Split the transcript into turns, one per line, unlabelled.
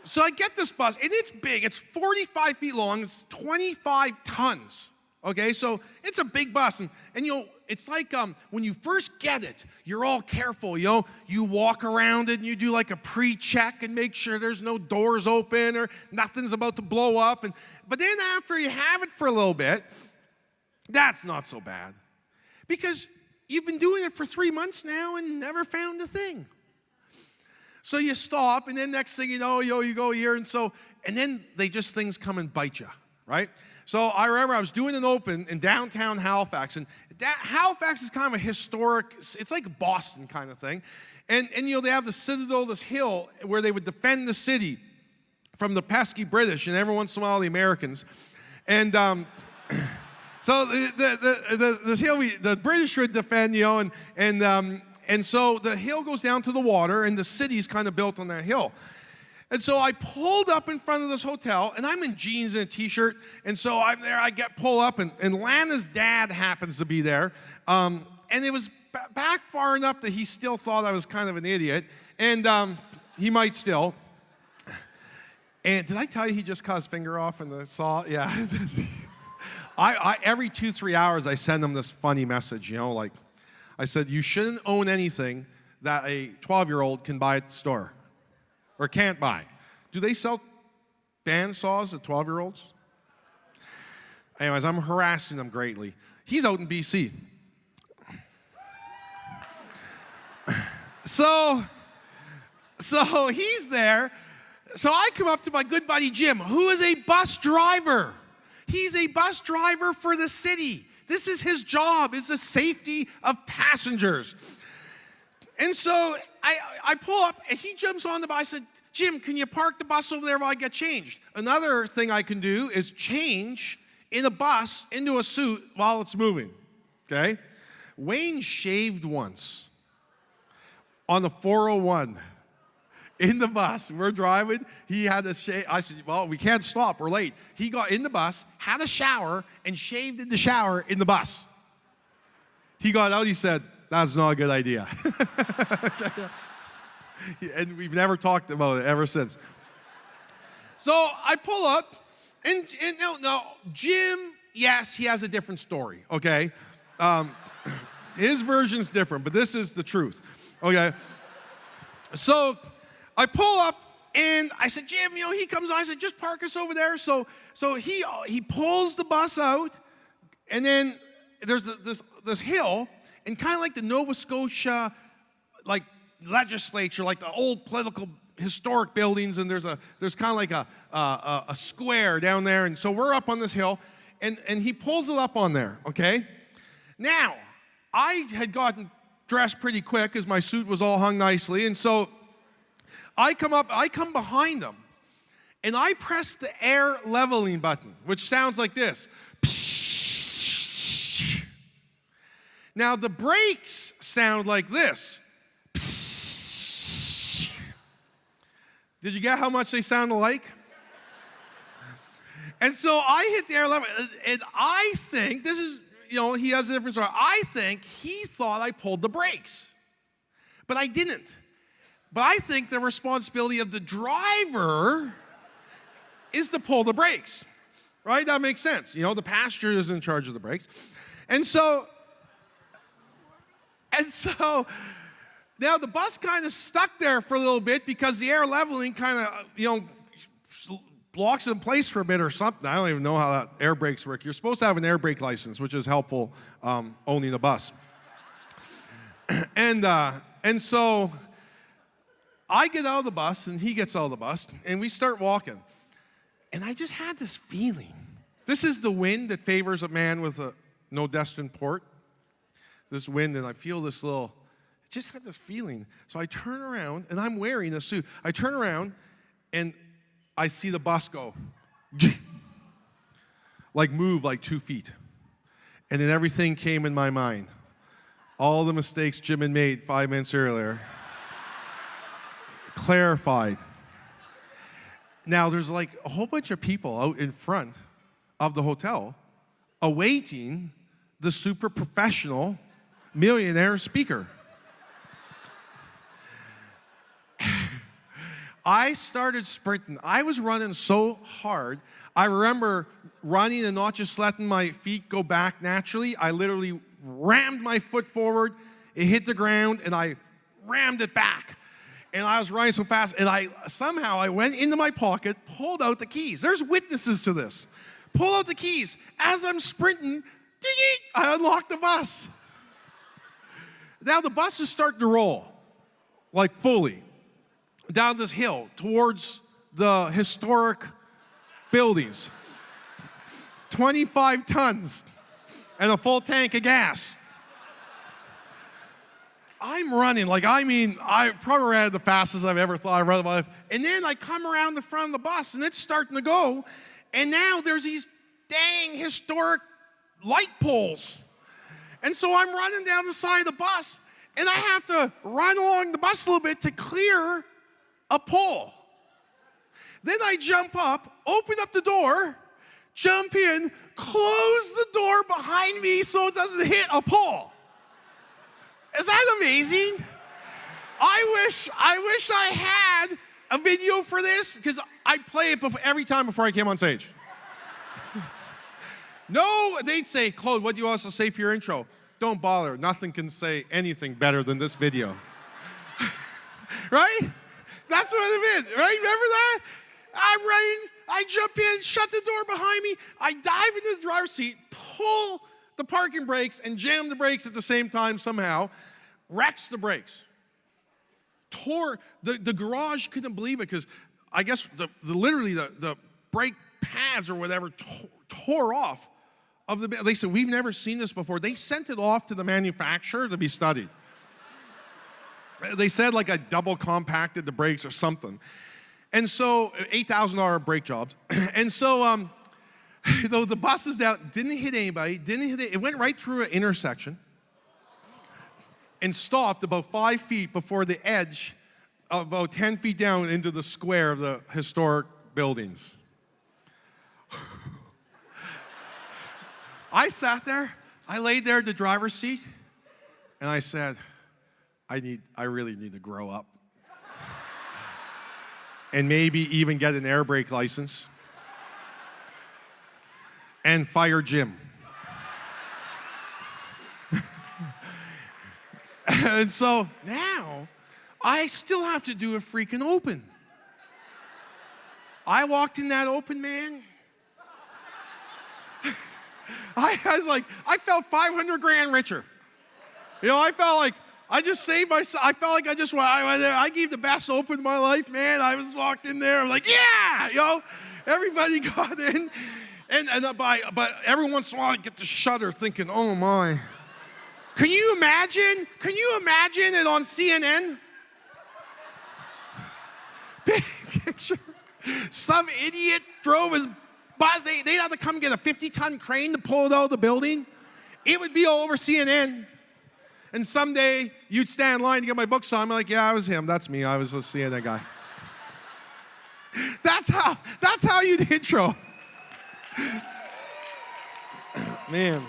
So I get this bus, and it's big. It's 45 feet long. It's 25 tons. Okay, so it's a big bus, and it's like when you first get it, you're all careful, You walk around it, and you do like a pre-check and make sure there's no doors open or nothing's about to blow up. But then after you have it for a little bit, that's not so bad, because you've been doing it for 3 months now and never found a thing. So you stop, and then next thing you know, you go here, and then things come and bite you, right? So I remember I was doing an open in downtown Halifax, and Halifax is kind of a historic, it's like Boston kind of thing. And they have the Citadel, this hill where they would defend the city from the pesky British, and every once in a while the Americans. And so this hill, the British would defend, and so the hill goes down to the water, and the city's kind of built on that hill. And so I pulled up in front of this hotel, and I'm in jeans and a T-shirt, and so I'm there, I pull up, and Lana's dad happens to be there. And it was back far enough that he still thought I was kind of an idiot, and he might still. And did I tell you he just cut his finger off in the saw? Yeah. I every 2-3 hours, I send him this funny message, like, I said, you shouldn't own anything that a 12-year-old can buy at the store or can't buy. Do they sell band saws at 12-year-olds? Anyways, I'm harassing them greatly. He's out in BC. So he's there. So I come up to my good buddy Jim, who is a bus driver. He's a bus driver for the city. This is his job, is the safety of passengers. And so I pull up, and he jumps on the bus. I said, Jim, can you park the bus over there while I get changed? Another thing I can do is change in a bus into a suit while it's moving, okay? Wayne shaved once on the 401 in the bus. We're driving. He had to shave. I said, well, we can't stop. We're late. He got in the bus, had a shower, and shaved in the shower in the bus. He got out. He said, that's not a good idea. And we've never talked about it ever since. So I pull up, and now, Jim, yes, he has a different story, okay? His version's different, but this is the truth, okay? So I pull up, and I said, Jim, he comes on. I said, just park us over there. So he pulls the bus out, and then there's this hill, and kind of like the Nova Scotia, like legislature, like the old political historic buildings, and there's kind of like a square down there, and so we're up on this hill, and he pulls it up on there, okay? Now, I had gotten dressed pretty quick because my suit was all hung nicely, and so I come behind him, and I press the air leveling button, which sounds like this. Now, the brakes sound like this. Did you get how much they sound alike? And so I hit the air level, and I think, this is, he has a different story. I think he thought I pulled the brakes, but I didn't. But I think the responsibility of the driver is to pull the brakes, right? That makes sense. The passenger is in charge of the brakes. And so now the bus kind of stuck there for a little bit because the air leveling kind of, blocks it in place for a bit or something. I don't even know how that air brakes work. You're supposed to have an air brake license, which is helpful owning a bus. And so I get out of the bus, and he gets out of the bus, and we start walking. And I just had this feeling. This is the wind that favors a man with no destined port. This wind, and I feel this just had this feeling. So I turn around, and I'm wearing a suit. I turn around, and I see the bus go, move 2 feet. And then everything came in my mind. All the mistakes Jim had made 5 minutes earlier. Clarified. Now, there's a whole bunch of people out in front of the hotel awaiting the super professional millionaire speaker. I started sprinting. I was running so hard. I remember running and not just letting my feet go back naturally. I literally rammed my foot forward. It hit the ground, and I rammed it back. And I was running so fast, and I went into my pocket, pulled out the keys. There's witnesses to this. Pull out the keys. As I'm sprinting, ding, I unlocked the bus. Now the bus is starting to roll, like fully, down this hill towards the historic buildings. 25 tons and a full tank of gas. I'm running, I probably ran the fastest I've ever thought I ran in my life. And then I come around the front of the bus, and it's starting to go, and now there's these dang historic light poles. And so I'm running down the side of the bus, and I have to run along the bus a little bit to clear a pole. Then I jump up, open up the door, jump in, close the door behind me so it doesn't hit a pole. Is that amazing? I wish I had a video for this, because I'd play it every time before I came on stage. No, they'd say, Claude, what do you want us to say for your intro? Don't bother. Nothing can say anything better than this video. Right? That's what it meant, right? Remember that? I'm running, I jump in, shut the door behind me, I dive into the driver's seat, pull the parking brakes and jam the brakes at the same time somehow, wrecks the brakes. Tore, the garage couldn't believe it, because I guess literally the brake pads or whatever tore off of the, they said, we've never seen this before. They sent it off to the manufacturer to be studied. They said like I double compacted the brakes or something. And so, $8,000 brake jobs. And so, though the bus is down, didn't hit anybody, it went right through an intersection and stopped about 5 feet before the edge, about 10 feet down into the square of the historic buildings. I sat there, I laid there in the driver's seat, and I said, I really need to grow up. And maybe even get an air brake license. And fire Jim. And so now, I still have to do a freaking open. I walked in that open, man. I was like, I felt 500 grand richer. You know, I felt like I just saved myself. I felt like I went there. I gave the best open of my life, man. I was walked in there, I'm like, yeah, you know, everybody got in. But every once in a while I get the shudder thinking, oh my. Can you imagine it on CNN? Big picture. Some idiot drove his bus. They'd have to come get a 50-ton crane to pull it out of the building. It would be all over CNN. And someday you'd stand in line to get my book signed. I'm like, yeah, I was him. That's me. I was the CNN guy. That's how you intro. Man.